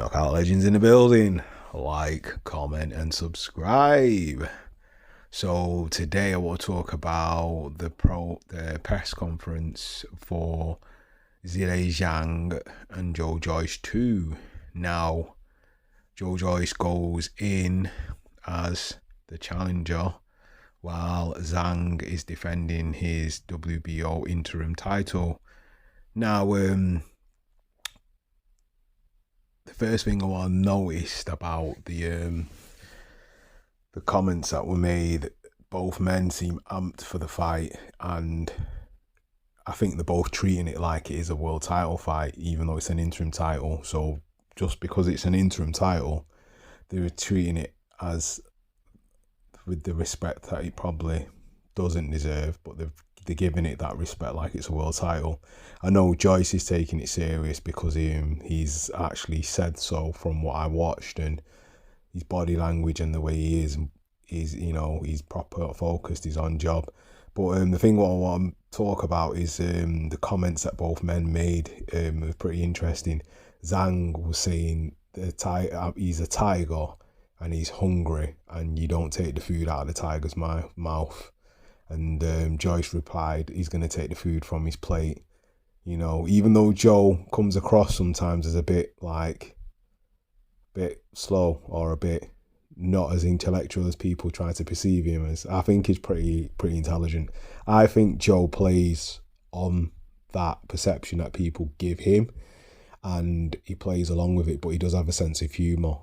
Knockout Legends in the building. Like, comment, and subscribe. So today I want to talk about the press conference for Zhang and Joyce 2. Now, Joyce goes in as the challenger, while Zhang is defending his WBO interim title. Now, the first thing I want to notice about the comments that were made, both men seem amped for the fight, and I think they're both treating it like it is a world title fight, even though it's an interim title. So just because it's an interim title, they're treating it as with the respect that it probably doesn't deserve, but they're giving it that respect like it's a world title. I know Joyce is taking it serious because he's actually said so from what I watched, and his body language and the way he is, he's proper focused, he's on job. But the thing what I want to talk about is the comments that both men made were pretty interesting. Zhang was saying he's a tiger and he's hungry, and you don't take the food out of the tiger's mouth. And Joyce replied, he's going to take the food from his plate. You know, even though Joe comes across sometimes as a bit slow or a bit not as intellectual as people try to perceive him as, I think he's pretty intelligent. I think Joe plays on that perception that people give him, and he plays along with it, but he does have a sense of humour.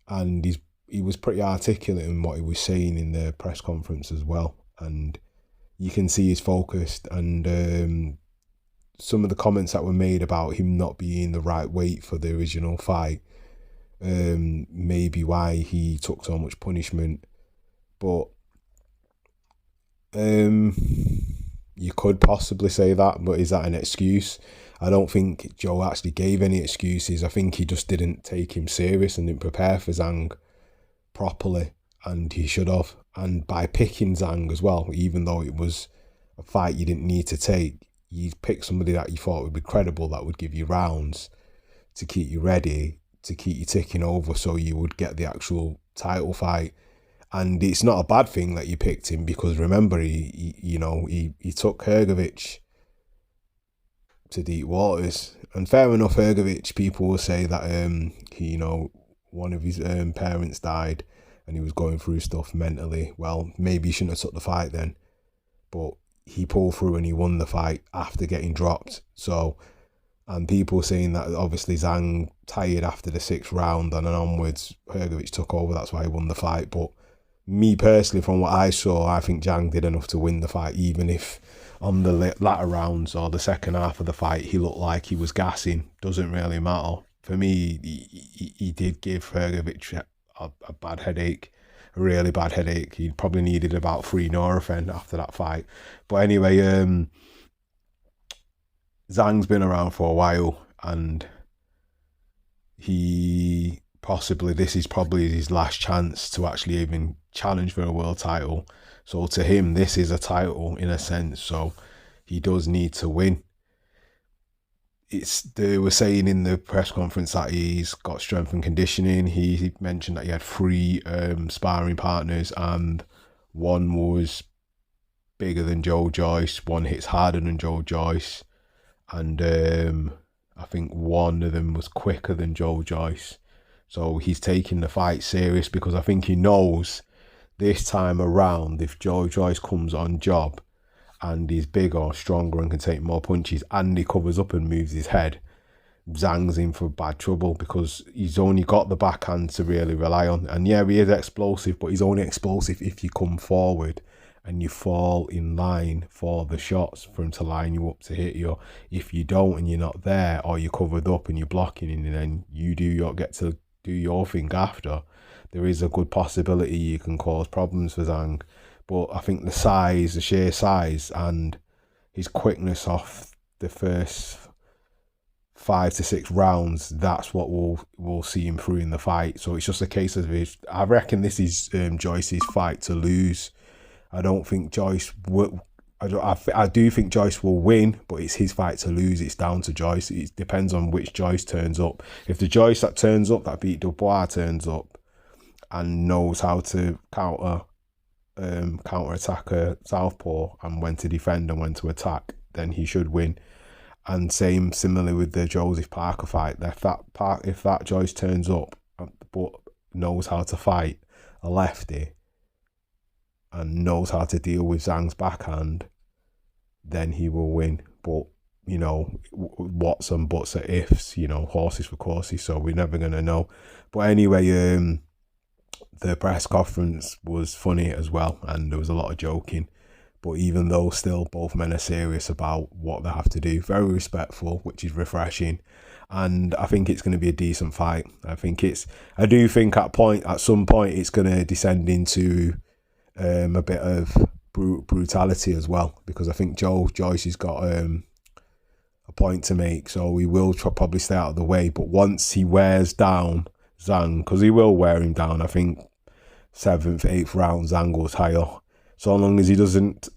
And he was pretty articulate in what he was saying in the press conference as well, and you can see he's focused. And some of the comments that were made about him not being the right weight for the original fight, maybe why he took so much punishment, but you could possibly say that, but is that an excuse? I don't think Joe actually gave any excuses. I think he just didn't take him serious and didn't prepare for Zhang properly, and he should have. And by picking Zhang as well, even though it was a fight you didn't need to take, you picked somebody that you thought would be credible, that would give you rounds to keep you ready, to keep you ticking over, so you would get the actual title fight. And it's not a bad thing that you picked him, because remember, he took Hrgovic to deep waters. And fair enough, Hrgovic, people will say that one of his parents died and he was going through stuff mentally. Well, maybe he shouldn't have took the fight then, but he pulled through and he won the fight after getting dropped. So, and people saying that obviously Zhang tired after the 6th round and then onwards, Hrgovic took over, that's why he won the fight. But me personally, from what I saw, I think Zhang did enough to win the fight, even if on the latter rounds or the second half of the fight he looked like he was gassing. Doesn't really matter. For me, he did give Hrgovic a bad headache, a really bad headache. He probably needed about 3 Nurofen after that fight. But anyway, Zhang's been around for a while, and this is probably his last chance to actually even challenge for a world title. So to him, this is a title in a sense, so he does need to win. They were saying in the press conference that he's got strength and conditioning. He mentioned that he had 3 sparring partners, and one was bigger than Joyce, one hits harder than Joyce, and I think one of them was quicker than Joyce. So he's taking the fight serious, because I think he knows this time around, if Joyce comes on job and he's bigger, stronger, and can take more punches, and he covers up and moves his head, Zhang's in for bad trouble, because he's only got the backhand to really rely on. And yeah, he is explosive, but he's only explosive if you come forward and you fall in line for the shots for him to line you up to hit you. If you don't and you're not there, or you're covered up and you're blocking, and then you get to do your thing after, there is a good possibility you can cause problems for Zhang. But I think the sheer size and his quickness off the first 5 to 6 rounds, that's what we'll see him through in the fight. So it's just a case of I reckon this is Joyce's fight to lose. I don't think Joyce I do think Joyce will win, but it's his fight to lose. It's down to Joyce. It depends on which Joyce turns up. If the Joyce that turns up, that beat Dubois, turns up and knows how to counter attack a southpaw and when to defend and when to attack, then he should win. And similarly with the Joseph Parker fight, if that Joyce turns up but knows how to fight a lefty and knows how to deal with Zhang's backhand, then he will win. But, you know, what's and buts are ifs, you know, horses for courses, so we're never going to know. But anyway, the press conference was funny as well, and there was a lot of joking. But even though still both men are serious about what they have to do, very respectful, which is refreshing. And I think it's going to be a decent fight. I do think at some point it's going to descend into a bit of brutality as well, because I think Joyce has got a point to make, so he will probably stay out of the way. But once he wears down Zhang, because he will wear him down, I think 7th, 8th round Zhang goes higher. So long as he doesn't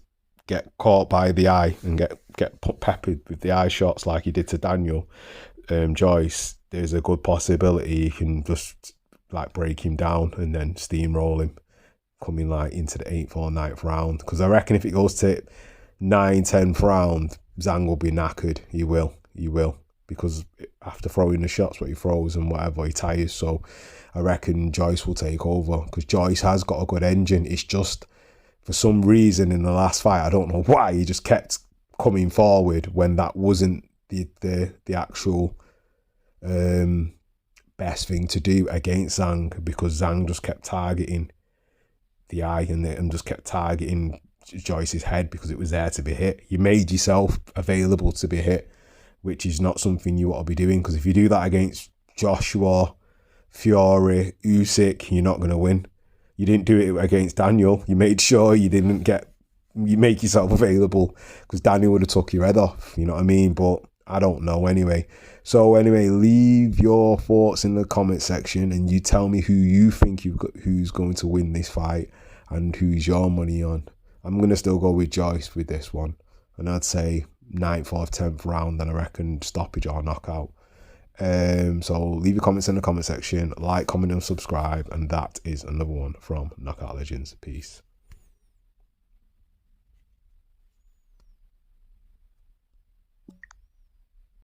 get caught by the eye and get peppered with the eye shots like he did to Daniel, Joyce, there's a good possibility he can just like break him down and then steamroll him, coming like into the 8th or 9th round. Because I reckon if it goes to 9th, 10th round, Zhang will be knackered. He will. Because after throwing the shots, what he throws and whatever, he tires. So I reckon Joyce will take over, because Joyce has got a good engine. It's just, for some reason in the last fight, I don't know why, he just kept coming forward when that wasn't the actual best thing to do against Zhang, because Zhang just kept targeting the eye and just kept targeting Joyce's head because it was there to be hit. You made yourself available to be hit, which is not something you ought to be doing, because if you do that against Joshua, Fury, Usyk, you're not going to win. You didn't do it against Daniel. You made sure you make yourself available, because Daniel would have took your head off, you know what I mean? But I don't know anyway. So anyway, leave your thoughts in the comment section and you tell me who you think who's going to win this fight and who's your money on. I'm going to still go with Joyce with this one, and I'd say 9th or 10th round, and I reckon stoppage or knockout. So leave your comments in the comment section, like, comment and subscribe, and that is another one from Knockout Legends. Peace.